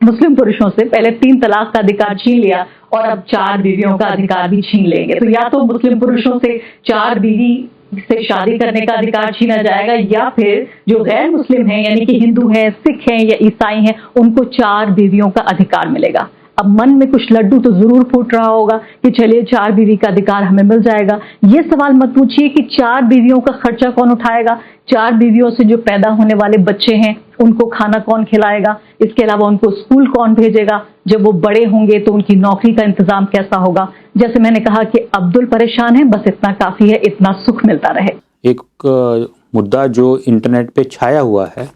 मुस्लिम पुरुषों से पहले 3 तलाक का अधिकार छीन लिया और अब 4 बीवियों का अधिकार भी छीन लेंगे। तो या तो मुस्लिम पुरुषों से 4 बीवी से शादी करने का अधिकार छीना जाएगा, या फिर जो गैर मुस्लिम हैं यानी कि हिंदू हैं, सिख हैं या ईसाई हैं, उनको 4 बीवियों का अधिकार मिलेगा। अब मन में कुछ लड्डू तो जरूर फूट रहा होगा कि चलिए 4 बीवी का अधिकार हमें मिल जाएगा। ये सवाल मत पूछिए कि 4 बीवियों का खर्चा कौन उठाएगा, 4 बीवियों से जो पैदा होने वाले बच्चे हैं उनको खाना कौन खिलाएगा, इसके अलावा उनको स्कूल कौन भेजेगा, जब वो बड़े होंगे तो उनकी नौकरी का इंतजाम कैसा होगा। जैसे मैंने कहा कि अब्दुल परेशान है, बस इतना काफी है, इतना सुख मिलता रहे। एक मुद्दा जो इंटरनेट पे छाया हुआ है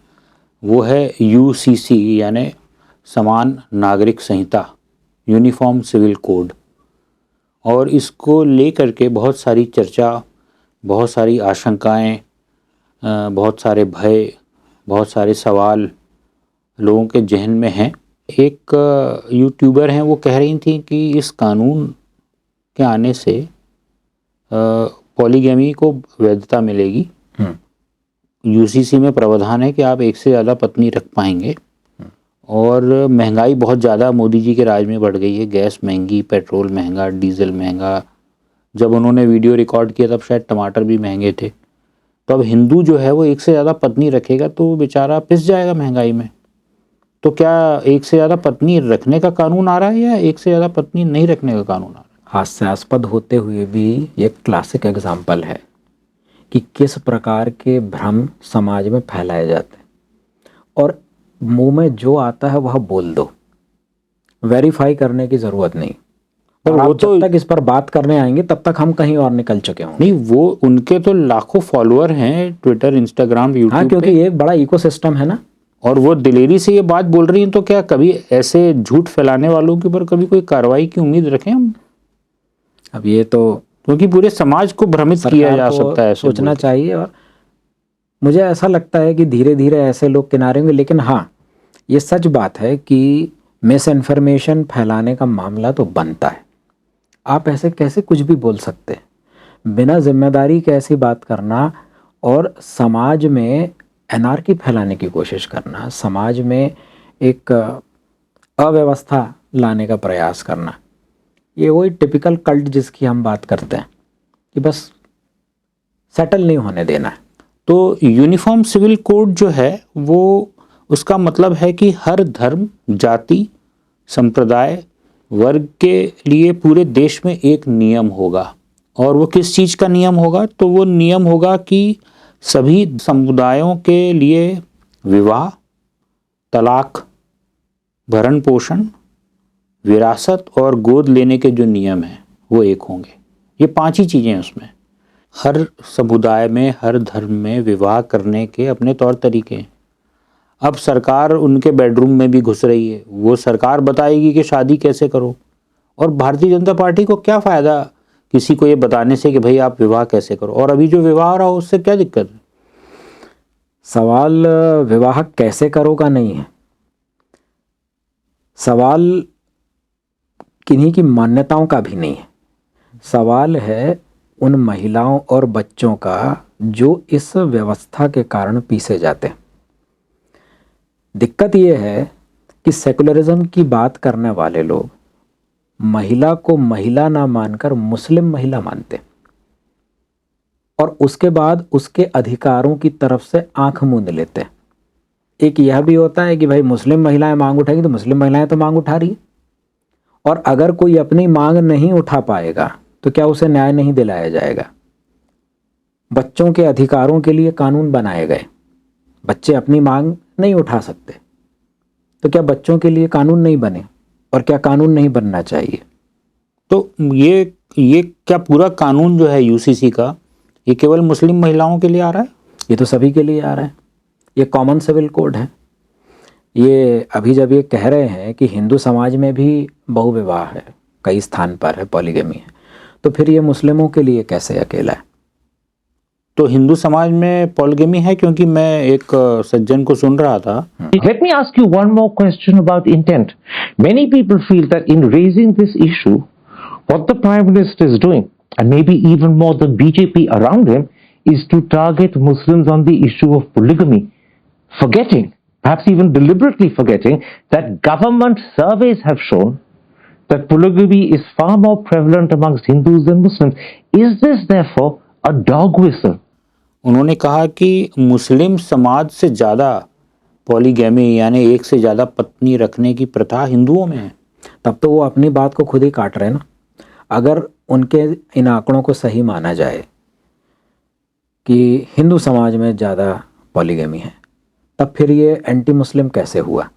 वो है यूसीसी यानी समान नागरिक संहिता, यूनिफॉर्म सिविल कोड। और इसको लेकर के बहुत सारी चर्चा, बहुत सारी आशंकाएं, बहुत सारे भय, बहुत सारे सवाल लोगों के जहन में हैं। एक यूट्यूबर हैं, वो कह रही थी कि इस कानून के आने से पॉलीगैमी को वैधता मिलेगी। यूसीसी में प्रावधान है कि आप एक से ज़्यादा पत्नी रख पाएंगे। और महंगाई बहुत ज़्यादा मोदी जी के राज में बढ़ गई है, गैस महंगी, पेट्रोल महंगा, डीजल महंगा। जब उन्होंने वीडियो रिकॉर्ड किया तब शायद टमाटर भी महंगे थे। तो अब हिंदू जो है वो एक से ज़्यादा पत्नी रखेगा तो बेचारा पिस जाएगा महंगाई में। तो क्या एक से ज़्यादा पत्नी रखने का कानून आ रहा है या एक से ज़्यादा पत्नी नहीं रखने का कानून आ रहा है? हास्यास्पद होते हुए भी ये क्लासिक एग्जाम्पल है कि किस प्रकार के भ्रम समाज में फैलाए जाते हैं और मुंह में जो आता है वह बोल दो, वेरीफाई करने की ज़रूरत नहीं। और वो तो जब तक इस पर बात करने आएंगे तब तक हम कहीं और निकल चुके होंगे। नहीं, वो उनके तो लाखों फॉलोअर हैं ट्विटर, इंस्टाग्राम, यूट्यूब। हाँ, क्योंकि ये एक बड़ा इकोसिस्टम है ना। और वो दिलेरी से ये बात बोल रही हैं, तो क्या कभी ऐसे झूठ फैलाने वालों के ऊपर कभी कोई कार्रवाई की उम्मीद रखें हम? अब ये तो क्योंकि पूरे समाज को भ्रमित किया जा सकता है, सोचना चाहिए। और मुझे ऐसा लगता है कि धीरे धीरे ऐसे लोग किनारे होंगे। लेकिन हाँ, ये सच बात है कि मिस इन्फॉर्मेशन फैलाने का मामला तो बनता है। आप ऐसे कैसे कुछ भी बोल सकते हैं, बिना जिम्मेदारी के ऐसी बात करना और समाज में एनार्की फैलाने की कोशिश करना, समाज में एक अव्यवस्था लाने का प्रयास करना, ये वही टिपिकल कल्ट जिसकी हम बात करते हैं कि बस सेटल नहीं होने देना है। तो यूनिफॉर्म सिविल कोड जो है वो, उसका मतलब है कि हर धर्म, जाति, संप्रदाय, वर्ग के लिए पूरे देश में एक नियम होगा। और वो किस चीज़ का नियम होगा? तो वो नियम होगा कि सभी समुदायों के लिए विवाह, तलाक, भरण पोषण, विरासत और गोद लेने के जो नियम हैं वो एक होंगे। ये 5 ही चीज़ें हैं उसमें। हर समुदाय में, हर धर्म में विवाह करने के अपने तौर तरीके हैं। अब सरकार उनके बेडरूम में भी घुस रही है, वो सरकार बताएगी कि शादी कैसे करो। और भारतीय जनता पार्टी को क्या फ़ायदा किसी को ये बताने से कि भाई आप विवाह कैसे करो? और अभी जो विवाह हो रहा हो उससे क्या दिक्कत है? सवाल विवाह कैसे करो का नहीं है, सवाल किन्हीं की मान्यताओं का भी नहीं है। सवाल है उन महिलाओं और बच्चों का जो इस व्यवस्था के कारण पीसे जाते हैं। दिक्कत ये है कि सेकुलरिज्म की बात करने वाले लोग महिला को महिला ना मानकर मुस्लिम महिला मानते और उसके बाद उसके अधिकारों की तरफ से आंख मूंद लेते हैं। एक यह भी होता है कि भाई मुस्लिम महिलाएं मांग उठाएंगी तो मुस्लिम महिलाएं तो मांग उठा रही, और अगर कोई अपनी मांग नहीं उठा पाएगा तो क्या उसे न्याय नहीं दिलाया जाएगा? बच्चों के अधिकारों के लिए कानून बनाए गए, बच्चे अपनी मांग नहीं उठा सकते तो क्या बच्चों के लिए कानून नहीं बने? और क्या कानून नहीं बनना चाहिए? तो ये क्या पूरा कानून जो है यूसीसी का, ये केवल मुस्लिम महिलाओं के लिए आ रहा है? ये तो सभी के लिए आ रहा है। ये कॉमन सिविल कोड है। ये अभी जब ये कह रहे हैं कि हिंदू समाज में भी बहुविवाह है, कई स्थान पर है, पॉलीगैमी है, तो फिर ये मुस्लिमों के लिए कैसे अकेला है? तो हिंदू समाज में पॉलीगैमी है? क्योंकि मैं एक सज्जन को सुन रहा था। Let me ask you one more question about intent. Many people feel that in raising this issue, what the Prime Minister is doing, and maybe even more the BJP around him, is to target Muslims on the issue of polygamy, forgetting perhaps even deliberately forgetting that government surveys have shown that polygamy is far more prevalent amongst Hindus than Muslims. Is this therefore a dog whistle? उन्होंने कहा कि मुस्लिम समाज से ज़्यादा polygamy यानी एक से ज़्यादा पत्नी रखने की प्रथा हिंदुओं में है। तब तो वो अपनी बात को खुद ही काट रहे हैं ना। अगर उनके इन आंकड़ों को सही माना जाए कि हिंदू समाज में ज़्यादा पॉलीगैमी है, तब फिर ये एंटी मुस्लिम कैसे हुआ?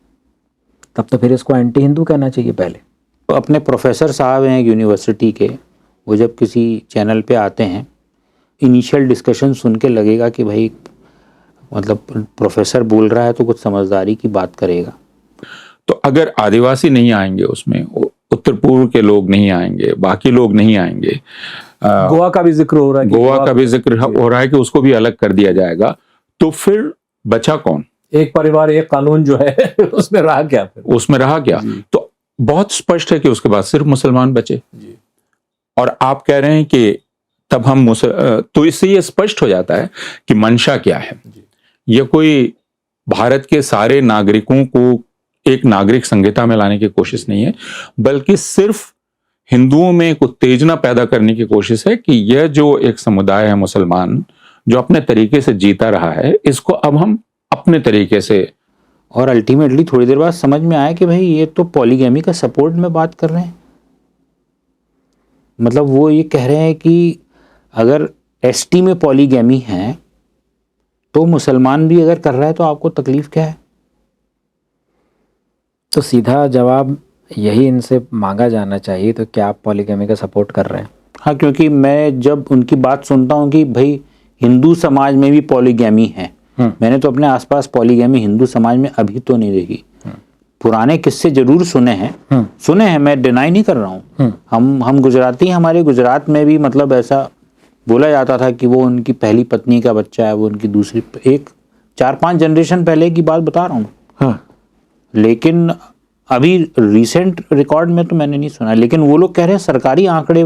तब तो फिर इसको एंटी हिंदू कहना चाहिए पहले। तो अपने प्रोफेसर साहब हैं यूनिवर्सिटी के, वो जब किसी चैनल पे आते हैं, इनिशियल डिस्कशन सुन के लगेगा कि भाई मतलब प्रोफेसर बोल रहा है तो कुछ समझदारी की बात करेगा। तो अगर आदिवासी नहीं आएंगे उसमें, उत्तर पूर्व के लोग नहीं आएंगे, बाकी लोग नहीं आएंगे, गोवा का भी जिक्र हो रहा है, गोवा का भी जिक्र हो रहा है कि उसको भी अलग कर दिया जाएगा, तो फिर बचा कौन? एक परिवार एक कानून जो है उसमें रहा क्या? फिर उसमें रहा क्या? तो बहुत स्पष्ट है कि उसके बाद सिर्फ मुसलमान बचे। और आप कह रहे हैं कि तब हम तो इससे ये स्पष्ट हो जाता है कि मंशा क्या है। ये कोई भारत के सारे नागरिकों को एक नागरिक संहिता में लाने की कोशिश नहीं है, बल्कि सिर्फ हिंदुओं में एक उत्तेजना पैदा करने की कोशिश है कि यह जो एक समुदाय है मुसलमान, जो अपने तरीके से जीता रहा है, इसको अब हम अपने तरीके से। और अल्टीमेटली थोड़ी देर बाद समझ में आया कि भाई ये तो पॉलीगैमी का सपोर्ट में बात कर रहे हैं। मतलब वो ये कह रहे हैं कि अगर एसटी में पॉलीगैमी है तो मुसलमान भी अगर कर रहा है तो आपको तकलीफ क्या है? तो सीधा जवाब यही इनसे मांगा जाना चाहिए, तो क्या आप पॉलीगैमी का सपोर्ट कर रहे हैं? हाँ, क्योंकि मैं जब उनकी बात सुनता हूँ कि भाई हिंदू समाज में भी पॉलीगैमी है, मैंने तो अपने आसपास पॉलीगैमी हिंदू समाज में अभी तो नहीं देखी। पुराने किस्से जरूर सुने हैं, मैं डिनाई नहीं कर रहा हूँ। हम गुजराती हैं, हमारे गुजरात में भी मतलब ऐसा बोला जाता था कि वो उनकी पहली पत्नी का बच्चा है, वो उनकी दूसरी, एक 4-5 जनरेशन पहले की बात बता रहा हूँ। लेकिन अभी रिसेंट रिकॉर्ड में तो मैंने नहीं सुना। लेकिन वो लोग कह रहे हैं सरकारी आंकड़े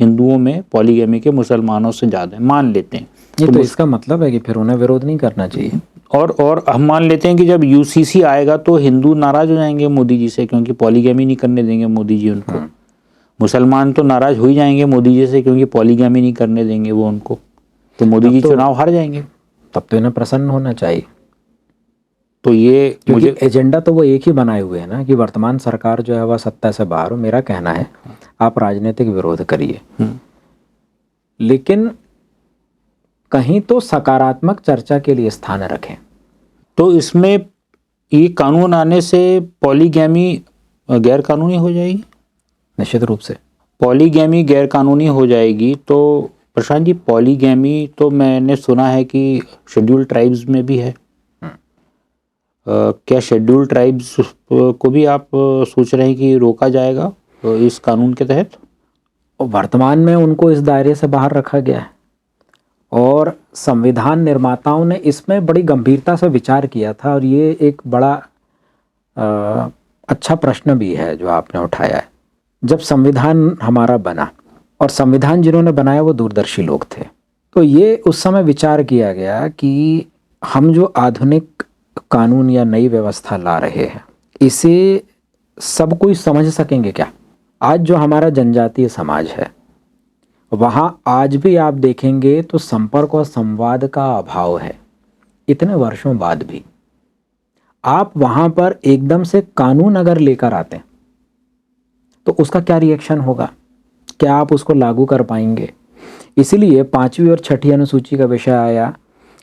हिंदुओं में पॉलीगैमी के मुसलमानों से ज़्यादा है, मान लेते हैं। ये तो इसका मतलब है कि फिर उन्हें विरोध नहीं करना चाहिए। और हम मान लेते हैं कि जब यूसीसी आएगा तो हिंदू नाराज हो जाएंगे मोदी जी से, क्योंकि पॉलीगैमी नहीं करने देंगे मोदी जी उनको। मुसलमान तो नाराज हो ही जाएंगे मोदी जी से, क्योंकि पॉलीगैमी नहीं करने देंगे वो उनको, तो मोदी जी चुनाव हार जाएंगे। तब तो इन्हें प्रसन्न होना चाहिए। तो ये मुझे एजेंडा तो वो एक ही बनाए हुए है ना कि वर्तमान सरकार जो है वह सत्ता से बाहर हो। मेरा कहना है आप राजनीतिक विरोध करिए, लेकिन कहीं तो सकारात्मक चर्चा के लिए स्थान रखें। तो इसमें ये कानून आने से पॉलीगैमी गैर कानूनी हो जाएगी? निश्चित रूप से पॉलीगैमी गैर कानूनी हो जाएगी। तो प्रशांत जी, पॉलीगैमी तो मैंने सुना है कि शेड्यूल्ड ट्राइब्स में भी है। क्या शेड्यूल्ड ट्राइब्स को भी आप सोच रहे हैं कि रोका जाएगा इस कानून के तहत? वर्तमान में उनको इस दायरे से बाहर रखा गया है और संविधान निर्माताओं ने इसमें बड़ी गंभीरता से विचार किया था। और ये एक बड़ा अच्छा प्रश्न भी है जो आपने उठाया है। जब संविधान हमारा बना, और संविधान जिन्होंने बनाया वो दूरदर्शी लोग थे, तो ये उस समय विचार किया गया कि हम जो आधुनिक कानून या नई व्यवस्था ला रहे हैं, इसे सब कोई समझ सकेंगे क्या? आज जो हमारा जनजातीय समाज है, वहाँ आज भी आप देखेंगे तो संपर्क और संवाद का अभाव है। इतने वर्षों बाद भी आप वहाँ पर एकदम से कानून अगर लेकर आते हैं तो उसका क्या रिएक्शन होगा? क्या आप उसको लागू कर पाएंगे? इसीलिए 5वीं और 6ठी अनुसूची का विषय आया,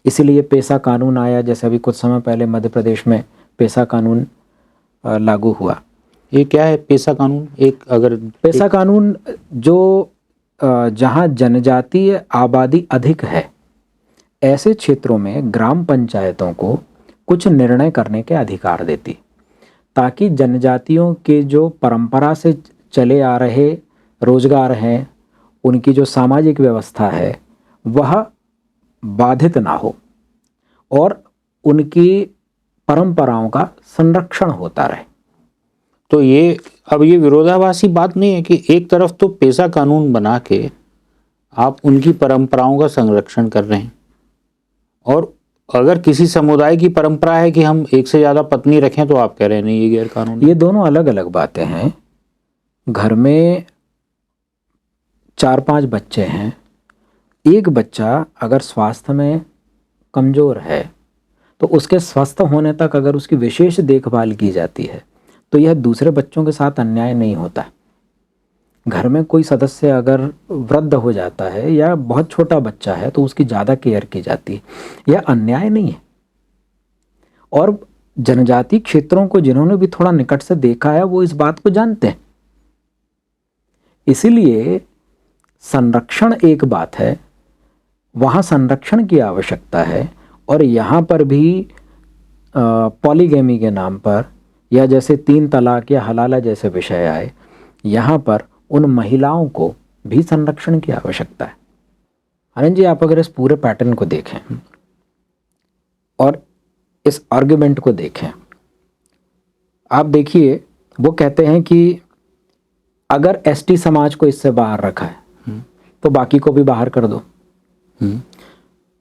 इसीलिए पेशा कानून आया। जैसे अभी कुछ समय पहले मध्य प्रदेश में पेशा कानून लागू हुआ। ये क्या है पेशा कानून? पेशा कानून जो जहाँ जनजातीय आबादी अधिक है, ऐसे क्षेत्रों में ग्राम पंचायतों को कुछ निर्णय करने के अधिकार देती, ताकि जनजातियों के जो परंपरा से चले आ रहे रोजगार हैं, उनकी जो सामाजिक व्यवस्था है, वह बाधित ना हो और उनकी परंपराओं का संरक्षण होता रहे। तो ये अब ये विरोधाभासी बात नहीं है कि एक तरफ तो पेशा कानून बना के आप उनकी परंपराओं का संरक्षण कर रहे हैं, और अगर किसी समुदाय की परंपरा है कि हम एक से ज्यादा पत्नी रखें तो आप कह रहे हैं नहीं ये गैर कानूनी। ये दोनों अलग अलग बातें हैं। घर में 4-5 बच्चे हैं, एक बच्चा अगर स्वास्थ्य में कमज़ोर है तो उसके स्वस्थ होने तक अगर उसकी विशेष देखभाल की जाती है तो यह दूसरे बच्चों के साथ अन्याय नहीं होता। घर में कोई सदस्य अगर वृद्ध हो जाता है या बहुत छोटा बच्चा है तो उसकी ज़्यादा केयर की जाती है, यह अन्याय नहीं है। और जनजाति क्षेत्रों को जिन्होंने भी थोड़ा निकट से देखा है वो इस बात को जानते हैं। इसीलिए संरक्षण एक बात है, वहाँ संरक्षण की आवश्यकता है। और यहाँ पर भी पॉलीगैमी के नाम पर या जैसे 3 तलाक या हलाला जैसे विषय आए, यहाँ पर उन महिलाओं को भी संरक्षण की आवश्यकता है। आनंद जी, आप अगर इस पूरे पैटर्न को देखें और इस आर्गुमेंट को देखें, आप देखिए वो कहते हैं कि अगर एसटी समाज को इससे बाहर रखा है तो बाकी को भी बाहर कर दो,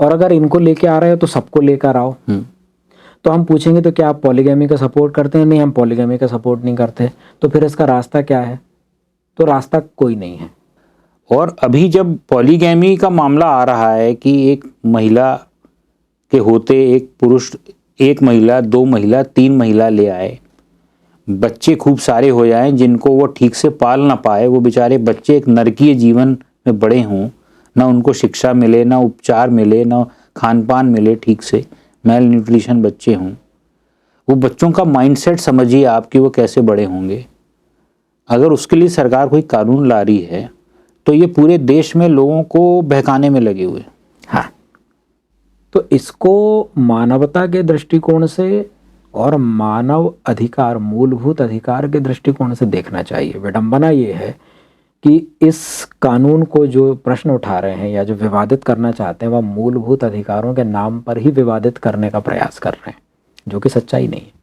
और अगर इनको लेके आ रहे हो तो सबको लेकर आओ। तो हम पूछेंगे तो क्या आप पॉलीगैमी का सपोर्ट करते हैं? नहीं, हम पॉलीगैमी का सपोर्ट नहीं करते। तो फिर इसका रास्ता क्या है? तो रास्ता कोई नहीं है। और अभी जब पॉलीगैमी का मामला आ रहा है कि एक महिला के होते एक पुरुष, एक महिला, 2 महिला, 3 महिला ले आए, बच्चे खूब सारे हो जाएं जिनको वो ठीक से पाल ना पाए, वो बेचारे बच्चे एक नरकीय जीवन में बड़े हों, ना उनको शिक्षा मिले, ना उपचार मिले, ना खान पान मिले ठीक से, मेल न्यूट्रिशन बच्चे हों, वो बच्चों का माइंडसेट समझिए आप कि वो कैसे बड़े होंगे। अगर उसके लिए सरकार कोई कानून ला रही है तो ये पूरे देश में लोगों को बहकाने में लगे हुए। हाँ, तो इसको मानवता के दृष्टिकोण से और मानव अधिकार, मूलभूत अधिकार के दृष्टिकोण से देखना चाहिए। विडंबना ये है कि इस कानून को जो प्रश्न उठा रहे हैं या जो विवादित करना चाहते हैं वह मूलभूत अधिकारों के नाम पर ही विवादित करने का प्रयास कर रहे हैं, जो कि सच्चाई नहीं है।